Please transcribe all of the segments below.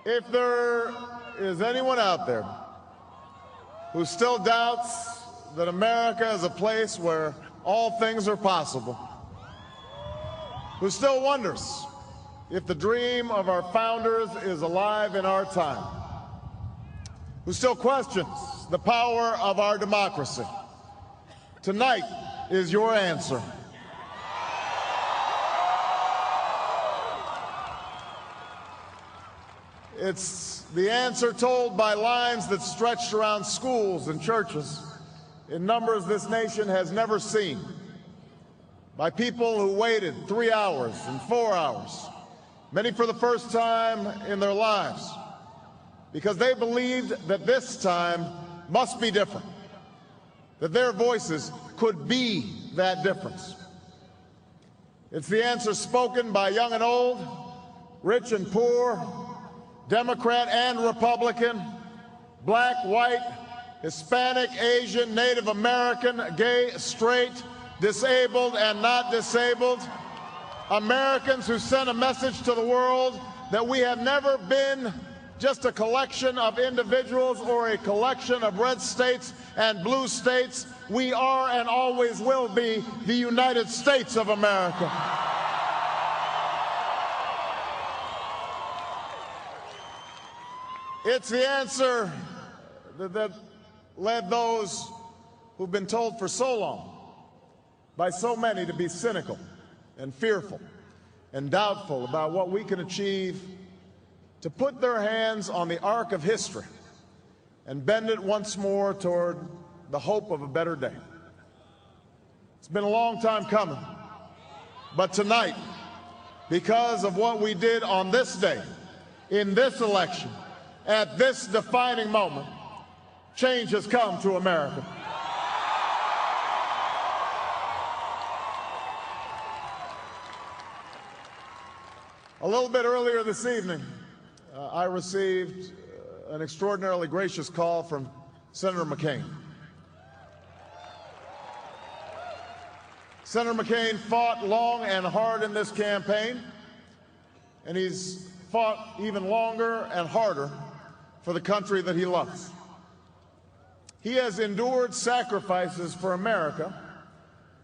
If there is anyone out there who still doubts that America is a place where all things are possible, who still wonders if the dream of our founders is alive in our time, who still questions the power of our democracy, tonight is your answer. It's the answer told by lines that stretched around schools and churches in numbers this nation has never seen, by people who waited 3 hours and 4 hours, many for the first time in their lives, because they believed that this time must be different, that their voices could be that difference. It's the answer spoken by young and old, rich and poor, Democrat and Republican, black, white, Hispanic, Asian, Native American, gay, straight, disabled and not disabled, Americans who sent a message to the world that we have never been just a collection of individuals or a collection of red states and blue states. We are and always will be the United States of America. It's the answer that led those who've been told for so long by so many to be cynical and fearful and doubtful about what we can achieve, to put their hands on the arc of history and bend it once more toward the hope of a better day. It's been a long time coming, but tonight, because of what we did on this day, in this election, at this defining moment, change has come to America. A little bit earlier this evening, I received an extraordinarily gracious call from Senator McCain. Senator McCain fought long and hard in this campaign, and he's fought even longer and harder for the country that he loves. He has endured sacrifices for America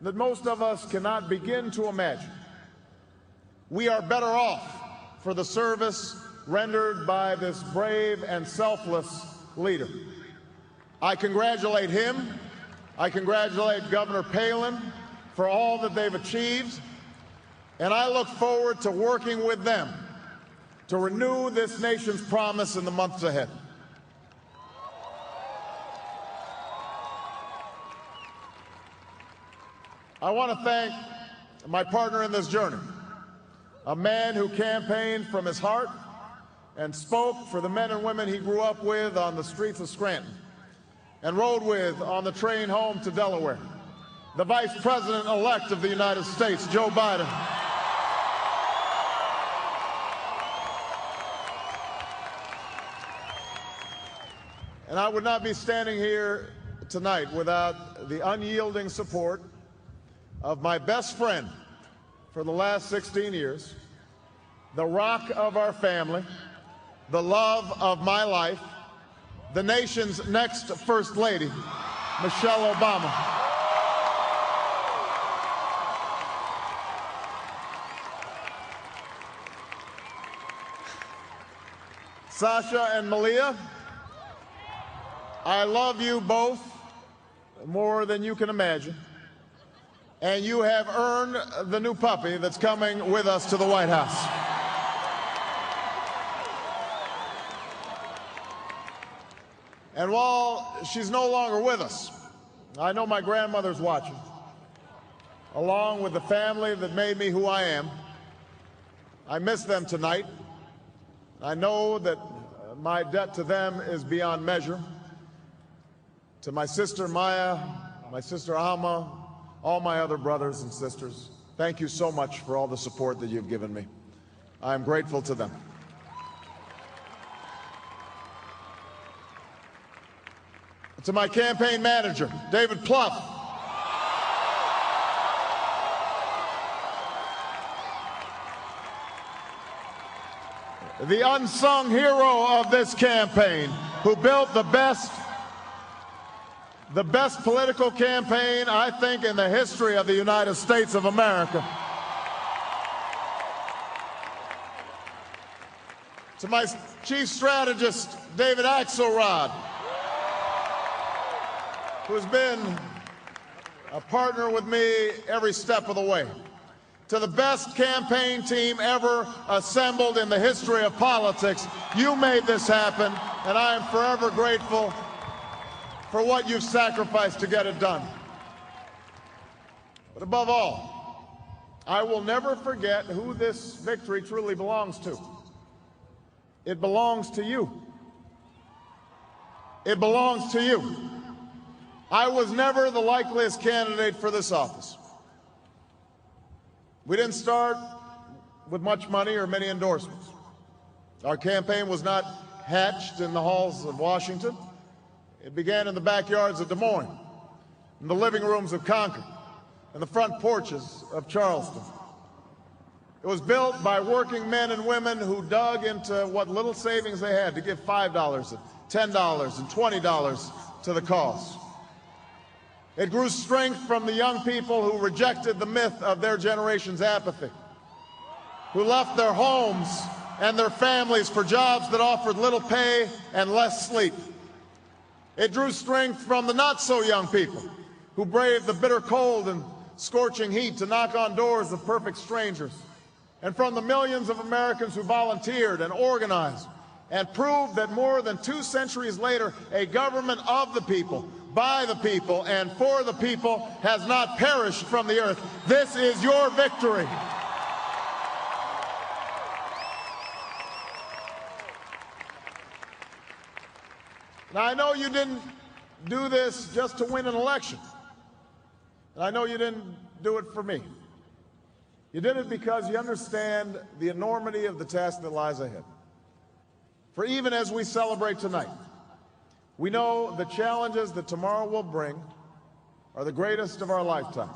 that most of us cannot begin to imagine. We are better off for the service rendered by this brave and selfless leader. I congratulate him. I congratulate Governor Palin for all that they've achieved, and I look forward to working with them to renew this nation's promise in the months ahead. I want to thank my partner in this journey, a man who campaigned from his heart and spoke for the men and women he grew up with on the streets of Scranton and rode with on the train home to Delaware, the Vice President-elect of the United States, Joe Biden. And I would not be standing here tonight without the unyielding support of my best friend for the last 16 years, the rock of our family, the love of my life, the nation's next First Lady, Michelle Obama. Sasha and Malia, I love you both more than you can imagine, and you have earned the new puppy that's coming with us to the White House. And while she's no longer with us, I know my grandmother's watching, along with the family that made me who I am. I miss them tonight. I know that my debt to them is beyond measure. To my sister Maya, my sister Alma, all my other brothers and sisters, thank you so much for all the support that you've given me. I am grateful to them. To my campaign manager, David Plouffe, the unsung hero of this campaign, who built the best political campaign, I think, in the history of the United States of America. To my chief strategist, David Axelrod, who's been a partner with me every step of the way. To the best campaign team ever assembled in the history of politics, you made this happen, and I am forever grateful for what you've sacrificed to get it done. But above all, I will never forget who this victory truly belongs to. It belongs to you. It belongs to you. I was never the likeliest candidate for this office. We didn't start with much money or many endorsements. Our campaign was not hatched in the halls of Washington. It began in the backyards of Des Moines, in the living rooms of Concord, and the front porches of Charleston. It was built by working men and women who dug into what little savings they had to give $5 and $10 and $20 to the cause. It grew strength from the young people who rejected the myth of their generation's apathy, who left their homes and their families for jobs that offered little pay and less sleep. It drew strength from the not-so-young people who braved the bitter cold and scorching heat to knock on doors of perfect strangers, and from the millions of Americans who volunteered and organized and proved that more than 2 centuries later, a government of the people, by the people, and for the people has not perished from the earth. This is your victory. Now, I know you didn't do this just to win an election. And I know you didn't do it for me. You did it because you understand the enormity of the task that lies ahead. For even as we celebrate tonight, we know the challenges that tomorrow will bring are the greatest of our lifetime.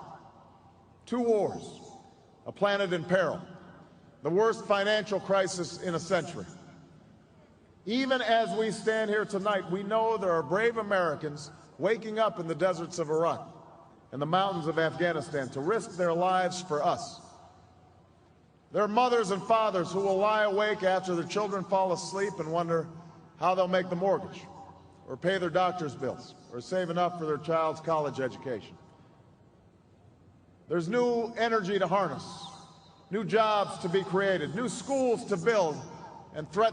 2 wars, a planet in peril, the worst financial crisis in a century. Even as we stand here tonight, we know there are brave Americans waking up in the deserts of Iraq and the mountains of Afghanistan to risk their lives for us. There are mothers and fathers who will lie awake after their children fall asleep and wonder how they'll make the mortgage, or pay their doctor's bills, or save enough for their child's college education. There's new energy to harness, new jobs to be created, new schools to build, and threat